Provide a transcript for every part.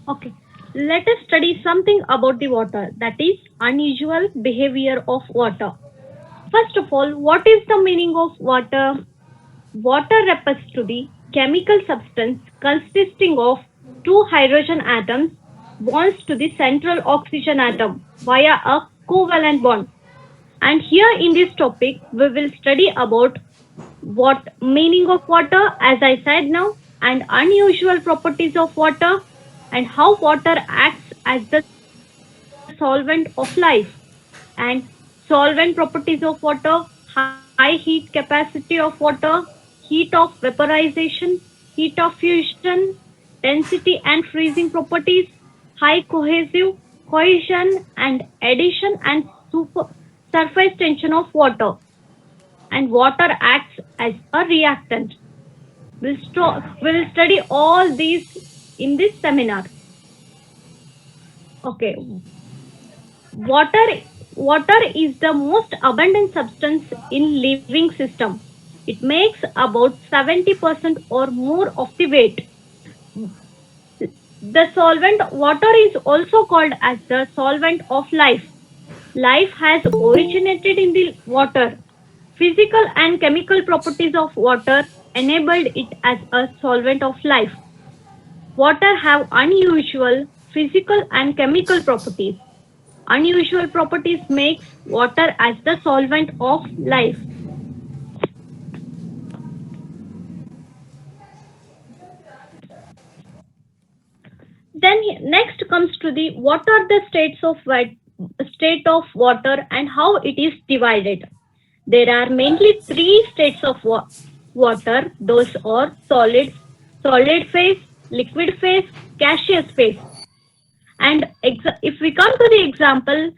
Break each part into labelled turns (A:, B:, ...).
A: Okay, let us study something about the water, that is, unusual behavior of water. First of all, what is the meaning of water? Water refers to the chemical substance consisting of two hydrogen atoms bonds to the central oxygen atom via a covalent bond. And here in this topic, we will study about what meaning of water, as I said now, and unusual properties of water, and how water acts as the solvent of life, and solvent properties of water, high heat capacity of water, heat of vaporization, heat of fusion, density and freezing properties, high cohesion and addition and surface tension of water, and water acts as a reactant. We'll study all these in this seminar. Okay, water water is the most abundant substance in living system. It makes about 70% or more of the weight. The solvent water is also called as the solvent of life. Life has originated in the water. Physical and chemical properties of water enabled it as a solvent of life. Water have unusual physical and chemical properties. Unusual properties makes water as the solvent of life. Then next comes to the what are the state of water and how it is divided. There are mainly three states of water. Those are solid phase, liquid phase, gaseous phase. And if we come to the example,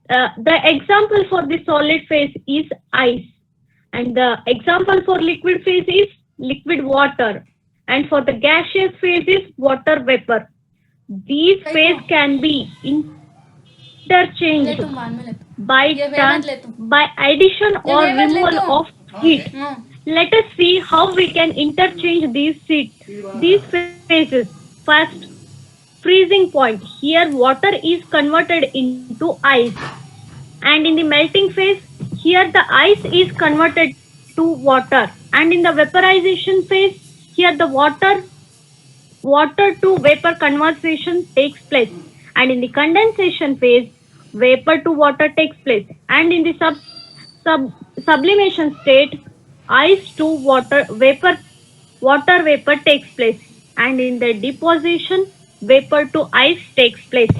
A: the example for the solid phase is ice, and the example for liquid phase is liquid water, and for the gaseous phase is water vapor. These phases can be interchanged by addition or removal of heat. Let us see how we can interchange these phases. First, freezing point. Here water is converted into ice, and in the melting phase, here the ice is converted to water, and in the vaporization phase, here the water to vapor conversion takes place, and in the condensation phase vapor to water takes place, and in the sub sublimation state ice to water vapor takes place, and in the deposition vapor to ice takes place.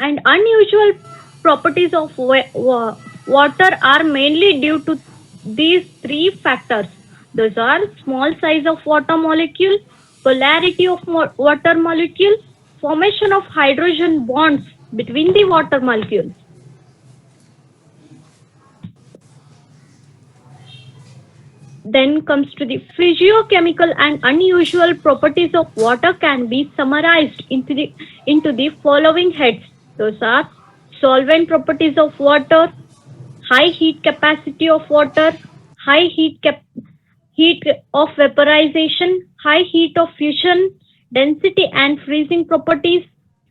A: And unusual properties of water are mainly due to these three factors. Those are small size of water molecule, polarity of water molecule, formation of hydrogen bonds between the water molecules. Then comes to the physiochemical and unusual properties of water can be summarized into the following heads. Those are solvent properties of water, high heat capacity of water, high heat of vaporization, high heat of fusion, density and freezing properties,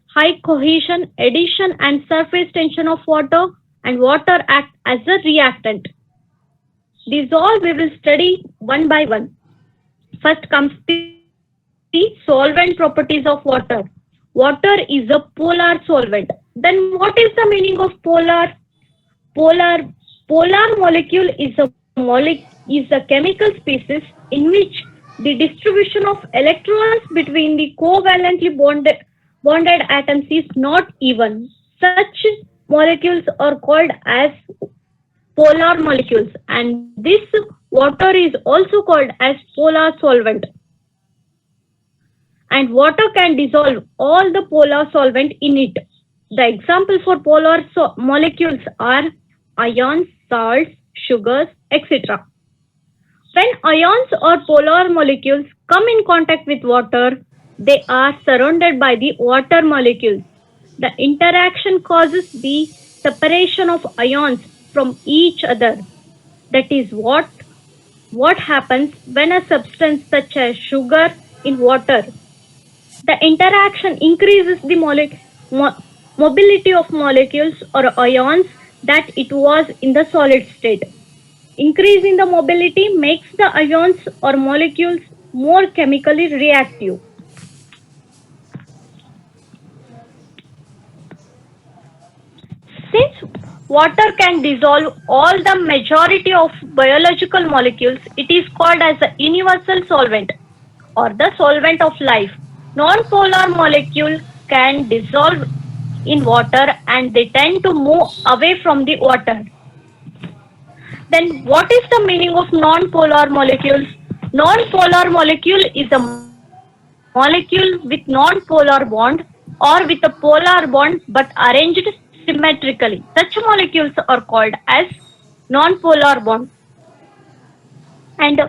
A: high cohesion, addition and surface tension of water, and water act as a reactant. These all we will study one by one. First comes the solvent properties of water. Water is a polar solvent. Then what is the meaning of polar? Polar molecule is a chemical species in which the distribution of electrons between the covalently bonded atoms is not even. Such molecules are called as polar molecules, and this water is also called as polar solvent. And water can dissolve all the polar solvent in it. The example for polar molecules are ions, salts, sugars, etc. When ions or polar molecules come in contact with water, they are surrounded by the water molecules. The interaction causes the separation of ions from each other. That is what What happens when a substance such as sugar in water? The interaction increases the mo- mobility of molecules or ions that it was in the solid state. Increase in the mobility makes the ions or molecules more chemically reactive. Since water can dissolve all the majority of biological molecules, it is called as a universal solvent or the solvent of life. Non-polar molecule can dissolve in water and they tend to move away from the water. Then what is the meaning of non-polar molecules? Non-polar molecule is a molecule with non-polar bond or with a polar bond but arranged symmetrically. Such molecules are called as non-polar bond. And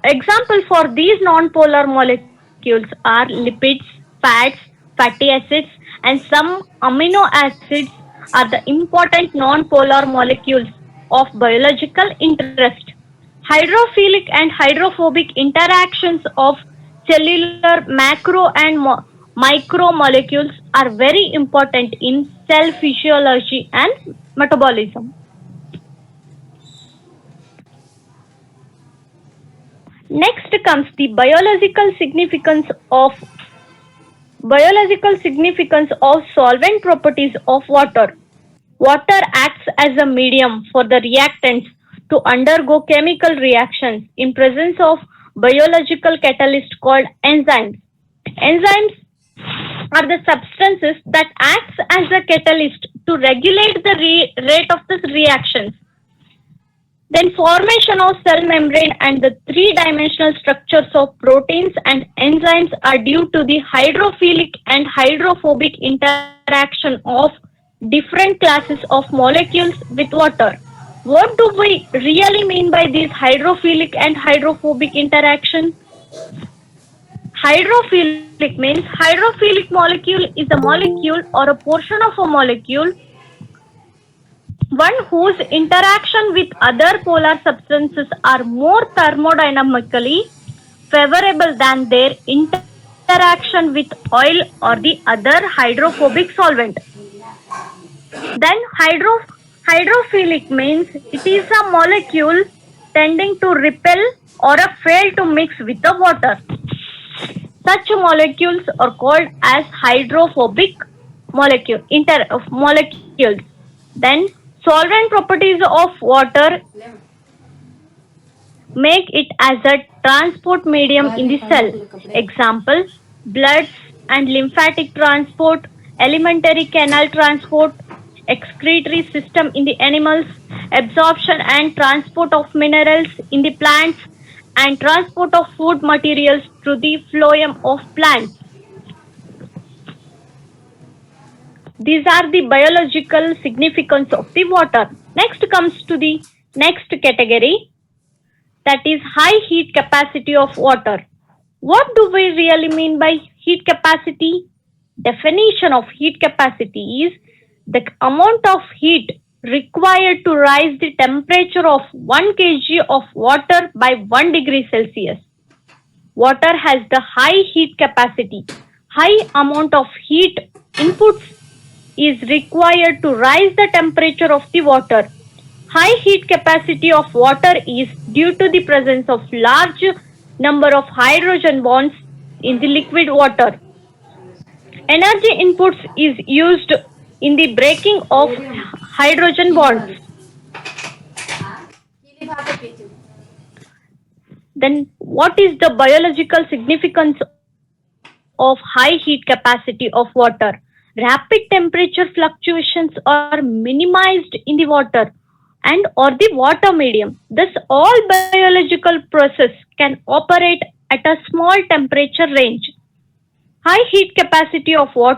A: example for these non-polar molecules are lipids, fats, fatty acids, and some amino acids are the important non-polar molecules of biological interest. Hydrophilic and hydrophobic interactions of cellular macro and micromolecules are very important in cell physiology and metabolism. Next comes the biological significance of solvent properties of water. Water acts as a medium for the reactants to undergo chemical reactions in presence of biological catalyst called enzymes. Enzymes are the substances that acts as a catalyst to regulate the rate of the reactions. Then formation of cell membrane and the three-dimensional structures of proteins and enzymes are due to the hydrophilic and hydrophobic interaction of different classes of molecules with water. What do we really mean by this hydrophilic and hydrophobic interaction? Hydrophilic means hydrophilic molecule is a molecule or a portion of a molecule one whose interaction with other polar substances are more thermodynamically favorable than their interaction with oil or the other hydrophobic solvent. Then hydrophilic means it is a molecule tending to repel or a fail to mix with the water. Such molecules are called as hydrophobic molecules. Then solvent properties of water make it as a transport medium in the cell. Example, blood and lymphatic transport, alimentary canal transport, excretory system in the animals, absorption and transport of minerals in the plants, and transport of food materials through the phloem of plants. These are the biological significance of the water. Next comes to the next category, that is high heat capacity of water. What do we really mean by heat capacity? Definition of heat capacity is the amount of heat required to rise the temperature of 1 kg of water by 1 degree Celsius. Water has the high heat capacity. High amount of heat inputs is required to rise the temperature of the water. High heat capacity of water is due to the presence of large number of hydrogen bonds in the liquid water. Energy inputs is used in the breaking of hydrogen bonds. Then what is the biological significance of high heat capacity of water? Rapid temperature fluctuations are minimized in the water and or the water medium. Thus all biological process can operate at a small temperature range. High heat capacity of water